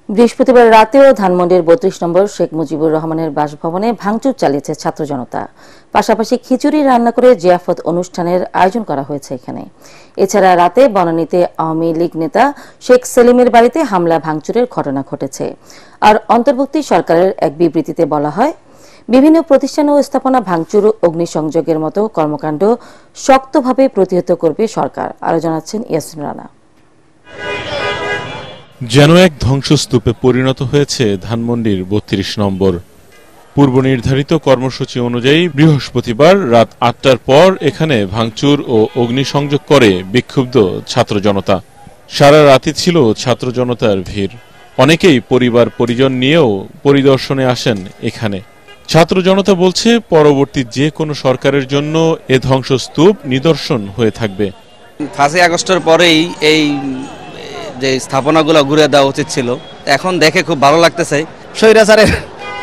বৃহস্পতিবার রাতেও ধানমন্ডির ৩২ নম্বর শেখ মুজিবুর রহমানের বাসভবনে ভাঙচুর চালিয়েছে ছাত্র জনতা। পাশাপাশি খিচুড়ি রান্না করে জিয়াফত অনুষ্ঠানের আয়োজন করা হয়েছে এখানে। এছাড়া রাতে বনানীতে আওয়ামী লীগ নেতা শেখ সেলিমের বাড়িতে হামলা ভাঙচুরের ঘটনা ঘটেছে। আর অন্তর্বর্তী সরকারের এক বিবৃতিতে বলা হয়, বিভিন্ন প্রতিষ্ঠান ও স্থাপনা ভাঙচুর ও অগ্নিসংযোগের মতো কর্মকাণ্ড শক্তভাবে প্রতিহত করবে সরকার। আরো জানাচ্ছেন ইয়াসিন রানা। যেন এক ধ্বংসস্তূপে পরিণত হয়েছে ধানমন্ডির ৩২ নম্বর। পূর্ব নির্ধারিত কর্মসূচি অনুযায়ী বৃহস্পতিবার রাত ৮টার পর এখানে ভাঙচুর ও অগ্নিসংযোগ করে বিক্ষুব্ধ ছাত্র জনতা। সারা রাতই ছিল ছাত্র জনতার ভিড়। অনেকেই পরিবার পরিজন নিয়েও পরিদর্শনে আসেন এখানে। ছাত্র জনতা বলছে, পরবর্তী যে কোনো সরকারের জন্য এ ধ্বংসস্তূপ নিদর্শন হয়ে থাকবে। ৫ই আগস্টের পরেই এই যে স্থাপনাগুলো ঘুরে দেওয়া উচিত ছিল। এখন দেখে খুব ভালো লাগতেছে। স্বৈরাচারের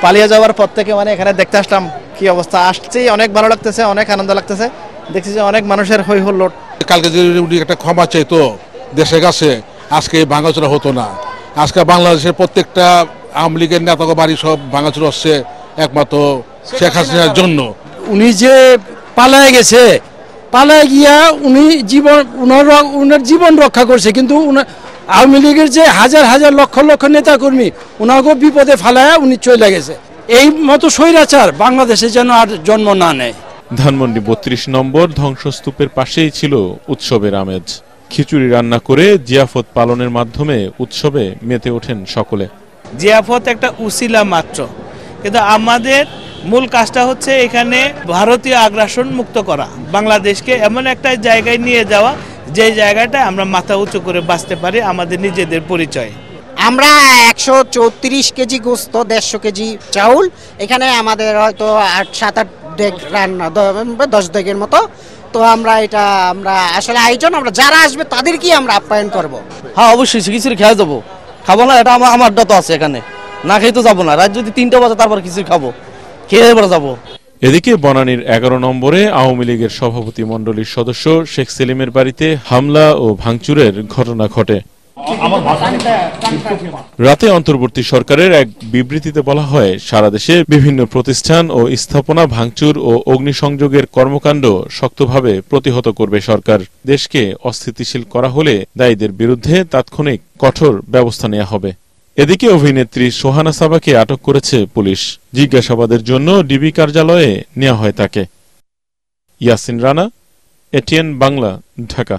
পালিয়ে যাওয়ার পর থেকে এখানে দেখতে আসলাম কি অবস্থা, আসছেই অনেক ভালো লাগতেছে, অনেক আনন্দ লাগতেছে। দেখছি যে অনেক মানুষের হই হুল্লোড়। কালকে যদি উনি একটা ক্ষমা চাইতো দেশের কাছে, আজকে ভাঙাচোরা হতো না। আজকে বাংলাদেশের প্রত্যেকটা আওয়ামী লীগের নেতা বাড়ি সব ভাঙাচোরা হচ্ছে একমাত্র শেখ হাসিনার জন্য। উনি যে পালায় গেছে, পালায় গিয়া উনি উনার জীবন রক্ষা করছে, কিন্তু আওয়ামী লীগের যে হাজার হাজার লক্ষ লক্ষ নেতা কর্মী ওনাকে বিপদে ফালায় উনি চলে গেছে। এই মতো স্বৈরাচার বাংলাদেশে যেন আর জন্ম না নেয়। ধানমন্ডি ৩২ নম্বর ধ্বংসস্তূপের পাশেই ছিল উৎসবের আমেজ। খিচুড়ি রান্না করে জিয়াফত পালনের মাধ্যমে উৎসবে মেতে ওঠেন সকলে। জিয়াফত একটা উসিলা মাত্র, কিন্তু আমাদের মূল কাজটা হচ্ছে এখানে ভারতীয় আগ্রাসন মুক্ত করা, বাংলাদেশকে এমন একটা জায়গায় নিয়ে যাওয়া যে জায়গাটায় আমরা মাথা উঁচু করে বাঁচতে পারি আমাদের নিজেদের পরিচয়। আমরা ১৩৪ কেজি গোস্ত, ১৫০ কেজি চাউল, এখানে আমাদের হয়তো ৭-৮ ডেগ রান্না, ১০ ডেগের মতো। তো আমরা আসলে আয়োজন, আমরা যারা আসবে তাদেরকেই আমরা আপ্যায়ন করব। হ্যাঁ, অবশ্যই খিচুড়ি খেয়ে যাবো, খাবো না এটা আমার তো আছে এখানে, না খেয়ে তো যাবো না। রাত যদি ৩টা বাজে তারপর খিচুড়ি খাবো, খেয়ে এবার যাবো। এদিকে বনানীর ১১ নম্বরে আওয়ামী লীগের সভাপতি মণ্ডলীর সদস্য শেখ সেলিমের বাড়িতে হামলা ও ভাঙচুরের ঘটনা ঘটে। রাতে অন্তর্বর্তী সরকারের এক বিবৃতিতে বলা হয়, সারা দেশে বিভিন্ন প্রতিষ্ঠান ও স্থাপনা ভাঙচুর ও অগ্নিসংযোগের কর্মকাণ্ড শক্তভাবে প্রতিহত করবে সরকার। দেশকে অস্থিতিশীল করা হলে দায়ীদের বিরুদ্ধে তাৎক্ষণিক কঠোর ব্যবস্থা নেওয়া হবে। এদিকে অভিনেত্রী সোহানা সাবাকে আটক করেছে পুলিশ। জিজ্ঞাসাবাদের জন্য ডিবি কার্যালয়ে নেওয়া হয় তাকে। ইয়াসিন রানা, এটিএন বাংলা, ঢাকা।